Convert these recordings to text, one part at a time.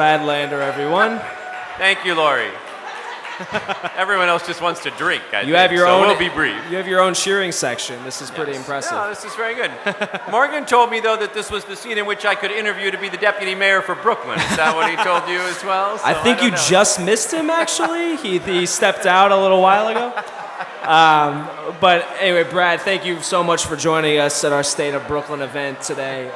Brad Lander, everyone. Thank you, Lori. Everyone else just wants to drink, I think, Have your so own, we'll be brief. You have your own cheering section. This is pretty impressive. No, this is very good. Morgan told me, though, that this was the scene in which I could interview to be the deputy mayor for Brooklyn. Is that what he told you as well? So I think you just missed him, actually. He stepped out a little while ago. But anyway, Brad, thank you so much for joining us at our State of Brooklyn event today.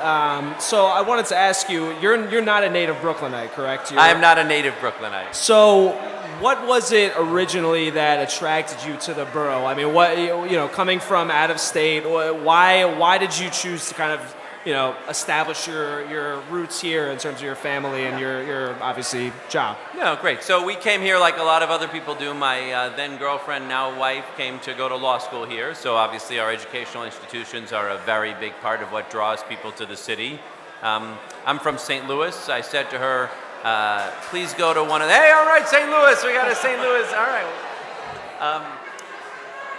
So I wanted to ask you, you're not a native Brooklynite, correct? I am not a native Brooklynite. So what was it originally that attracted you to the borough? I mean, what, coming from out of state, why did you choose to kind of, establish your roots here in terms of your family and your obviously job? No, great. So we came here like a lot of other people do. My then girlfriend, now wife, came to go to law school here. So obviously our educational institutions are a very big part of what draws people to the city. I'm from St. Louis. I said to her, please go to one of the, hey, all right, St. Louis, we got a St. Louis, all right.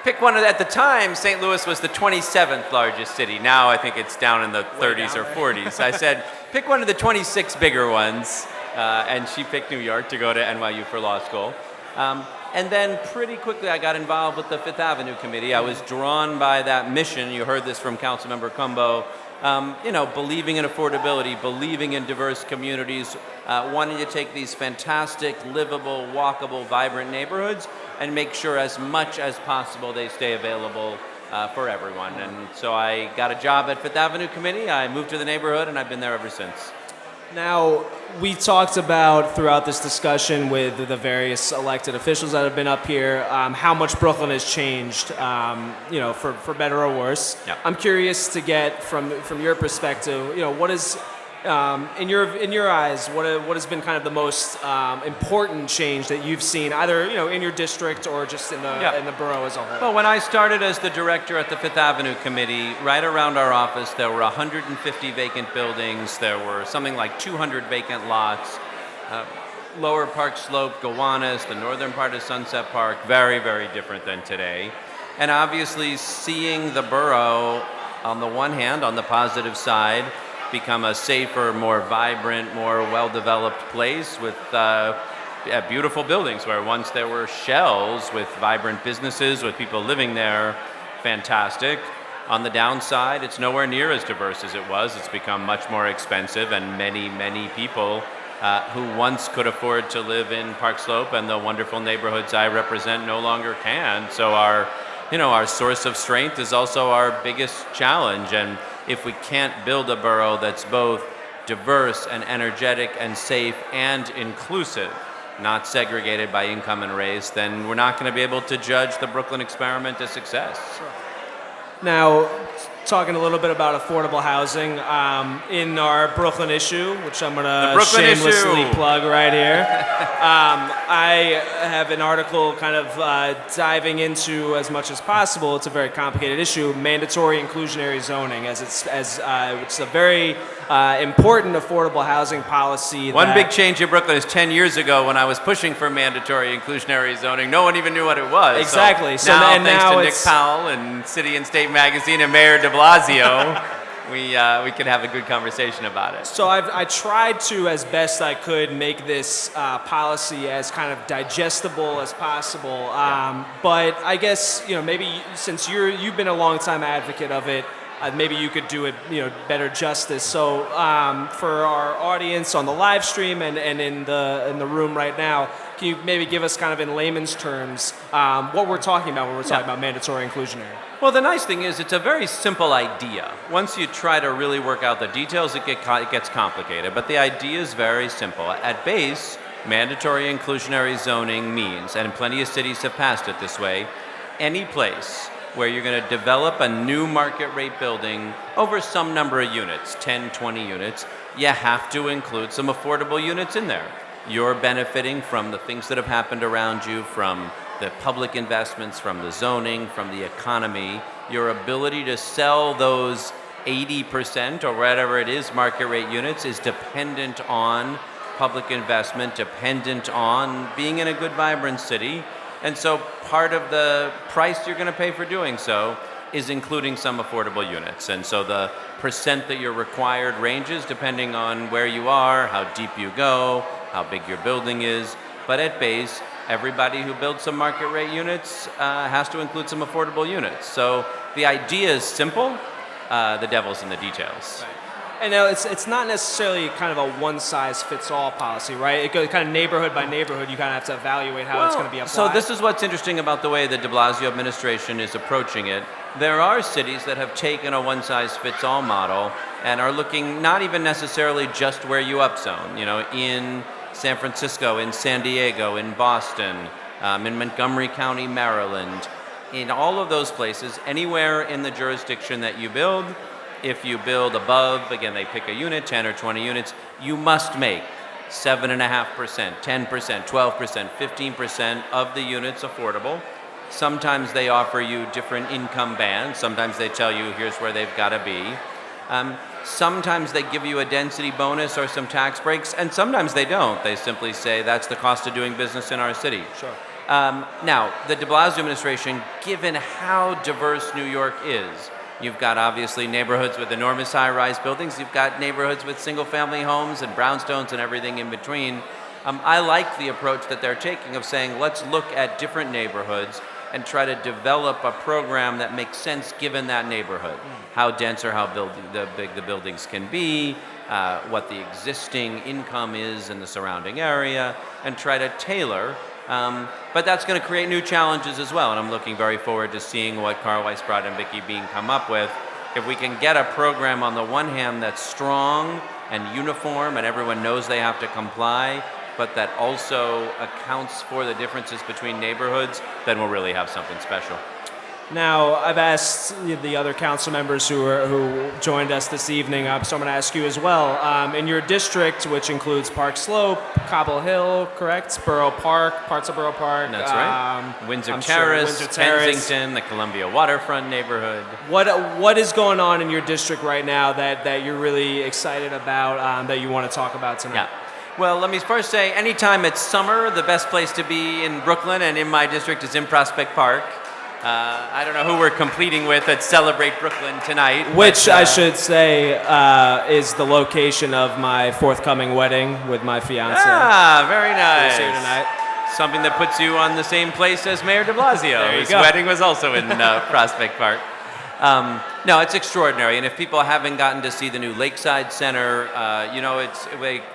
Pick one at the time, St. Louis was the 27th largest city. Now I think it's down in the 30s or 40s. I said, pick one of the 26 bigger ones. And she picked New York to go to NYU for law school. And then pretty quickly I got involved with the Fifth Avenue Committee. I was drawn by that mission. You heard this from Councilmember Cumbo. Believing in affordability, believing in diverse communities, wanting to take these fantastic, livable, walkable, vibrant neighborhoods and make sure as much as possible they stay available for everyone. And so I got a job at Fifth Avenue Committee. I moved to the neighborhood and I've been there ever since. Now, we talked about throughout this discussion with the various elected officials that have been up here, how much Brooklyn has changed, for better or worse. Yeah. I'm curious to get from your perspective, what is, in your eyes, what has been kind of the most important change that you've seen, either in your district or just in the borough as a whole? Well, when I started as the director at the Fifth Avenue Committee, right around our office, there were 150 vacant buildings. There were something like 200 vacant lots. Lower Park Slope, Gowanus, the northern part of Sunset Park, very, very different than today. And obviously, seeing the borough, on the one hand, on the positive side, become a safer, more vibrant, more well-developed place with beautiful buildings where once there were shells with vibrant businesses, with people living there, fantastic. On the downside, it's nowhere near as diverse as it was. It's become much more expensive, and many, many people who once could afford to live in Park Slope and the wonderful neighborhoods I represent no longer can. So our source of strength is also our biggest challenge. And if we can't build a borough that's both diverse and energetic and safe and inclusive, not segregated by income and race, then we're not going to be able to judge the Brooklyn experiment a success. Sure. Now, talking a little bit about affordable housing, in our Brooklyn issue, which I'm going to shamelessly plug right here, I have an article kind of diving into, as much as possible, it's a very complicated issue, mandatory inclusionary zoning, as it's a very important affordable housing policy. One big change in Brooklyn is 10 years ago when I was pushing for mandatory inclusionary zoning, no one even knew what it was. Exactly. So thanks to Nick Powell and City and State Magazine and Mayor de Blasio, we could have a good conversation about it. So I tried to, as best I could, make this policy as kind of digestible as possible. But I guess, maybe since you've been a long-time advocate of it, maybe you could do it, better justice. So for our audience on the live stream and in the room right now, can you maybe give us kind of in layman's terms what we're talking about when we're talking about mandatory inclusionary? Well, the nice thing is it's a very simple idea. Once you try to really work out the details, it gets complicated. But the idea is very simple. At base, mandatory inclusionary zoning means, and plenty of cities have passed it this way, any place where you're going to develop a new market rate building over some number of units, 10, 20 units, you have to include some affordable units in there. You're benefiting from the things that have happened around you, from the public investments, from the zoning, from the economy. Your ability to sell those 80% or whatever it is market rate units is dependent on public investment, dependent on being in a good, vibrant city. And so part of the price you're going to pay for doing so is including some affordable units. And so the percent that you're required ranges depending on where you are, how deep you go, how big your building is. But at base, everybody who builds some market rate units has to include some affordable units. So the idea is simple, the devil's in the details. Right. And now it's not necessarily kind of a one-size-fits-all policy, right? It goes kind of neighborhood by neighborhood. You kind of have to evaluate how it's going to be applied. So this is what's interesting about the way the de Blasio administration is approaching it. There are cities that have taken a one-size-fits-all model and are looking not even necessarily just where you upzone. You know, in San Francisco, in San Diego, in Boston, in Montgomery County, Maryland, in all of those places, anywhere in the jurisdiction that you build, if you build above, again, they pick a unit, 10 or 20 units, you must make 7.5%, 10%, 12%, 15% of the units affordable. Sometimes they offer you different income bands. Sometimes they tell you here's where they've got to be. Sometimes they give you a density bonus or some tax breaks, and sometimes they don't. They simply say that's the cost of doing business in our city. Sure. Now, the de Blasio administration, given how diverse New York is, you've got obviously neighborhoods with enormous high-rise buildings. You've got neighborhoods with single-family homes and brownstones and everything in between. I like the approach that they're taking of saying, let's look at different neighborhoods and try to develop a program that makes sense given that neighborhood. How dense or how big the buildings can be, what the existing income is in the surrounding area, and try to tailor. But that's going to create new challenges as well, and I'm looking very forward to seeing what Carl Weisbrot and Vicky Bean come up with. If we can get a program on the one hand that's strong and uniform and everyone knows they have to comply, but that also accounts for the differences between neighborhoods, then we'll really have something special. Now, I've asked the other council members who joined us this evening, so I'm going to ask you as well. In your district, which includes Park Slope, Cobble Hill, correct? Borough Park, parts of Borough Park. That's right. Windsor Terrace, Windsor Terrace, Kensington, the Columbia Waterfront neighborhood. What is going on in your district right now that you're really excited about, that you want to talk about tonight? Yeah. Well, let me first say, anytime it's summer, the best place to be in Brooklyn and in my district is in Prospect Park. I don't know who we're competing with at Celebrate Brooklyn tonight. Which I should say is the location of my forthcoming wedding with my fiance. Ah, very nice. Here tonight. Something that puts you on the same place as Mayor de Blasio. There you His go. wedding was also in Prospect Park. No, it's extraordinary, and if people haven't gotten to see the new Lakeside Center,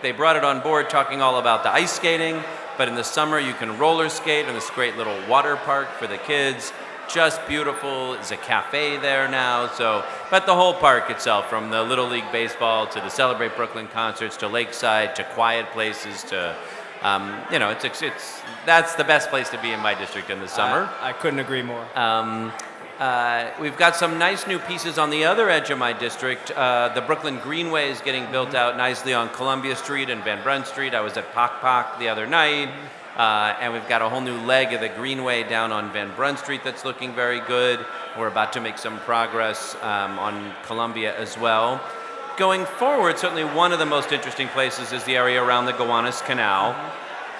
they brought it on board talking all about the ice skating, but in the summer you can roller skate in this great little water park for the kids. Just beautiful. There's a cafe there now. But the whole park itself, from the Little League Baseball to the Celebrate Brooklyn concerts to Lakeside to quiet places to, that's the best place to be in my district in the summer. I couldn't agree more. We've got some nice new pieces on the other edge of my district. The Brooklyn Greenway is getting built out nicely on Columbia Street and Van Brunt Street. I was at Pak Pak the other night. And we've got a whole new leg of the Greenway down on Van Brunt Street that's looking very good. We're about to make some progress on Columbia as well. Going forward, certainly one of the most interesting places is the area around the Gowanus Canal.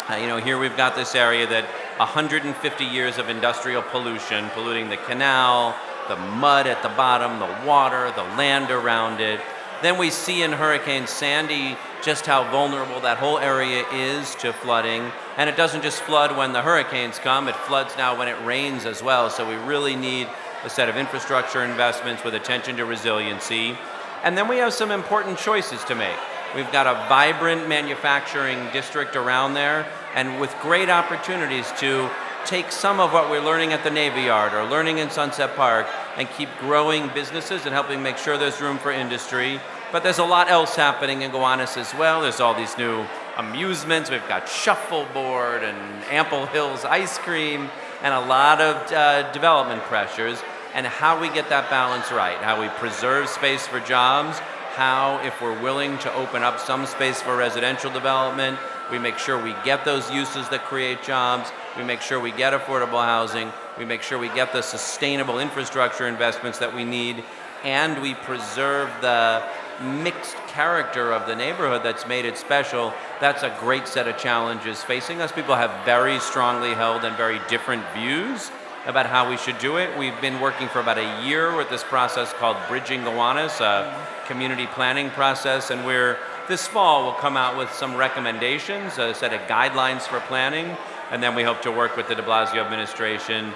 Here we've got this area that 150 years of industrial pollution, polluting the canal, the mud at the bottom, the water, the land around it. Then we see in Hurricane Sandy just how vulnerable that whole area is to flooding. And it doesn't just flood when the hurricanes come, it floods now when it rains as well. So we really need a set of infrastructure investments with attention to resiliency. And then we have some important choices to make. We've got a vibrant manufacturing district around there, and with great opportunities to take some of what we're learning at the Navy Yard or learning in Sunset Park and keep growing businesses and helping make sure there's room for industry. But there's a lot else happening in Gowanus as well. There's all these new amusements. We've got shuffleboard and Ample Hills ice cream and a lot of development pressures. And how we get that balance right, how we preserve space for jobs, how, if we're willing to open up some space for residential development, we make sure we get those uses that create jobs, we make sure we get affordable housing, we make sure we get the sustainable infrastructure investments that we need, and we preserve the mixed character of the neighborhood that's made it special. That's a great set of challenges facing us. People have very strongly held and very different views about how we should do it. We've been working for about a year with this process called Bridging Gowanus, a community planning process, and we're this fall we'll come out with some recommendations, a set of guidelines for planning, and then we hope to work with the de Blasio administration.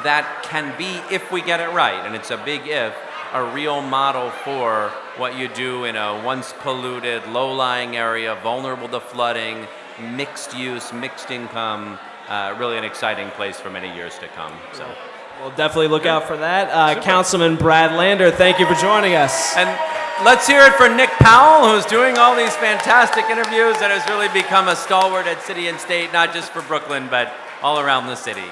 That can be, if we get it right, and it's a big if, a real model for what you do in a once polluted, low-lying area, vulnerable to flooding, mixed use, mixed income, really an exciting place for many years to come. So, we'll definitely look out for that. Councilman Brad Lander, thank you for joining us. and let's hear it for Nick Powell, who's doing all these fantastic interviews and has really become a stalwart at City and State, not just for Brooklyn, but all around the city.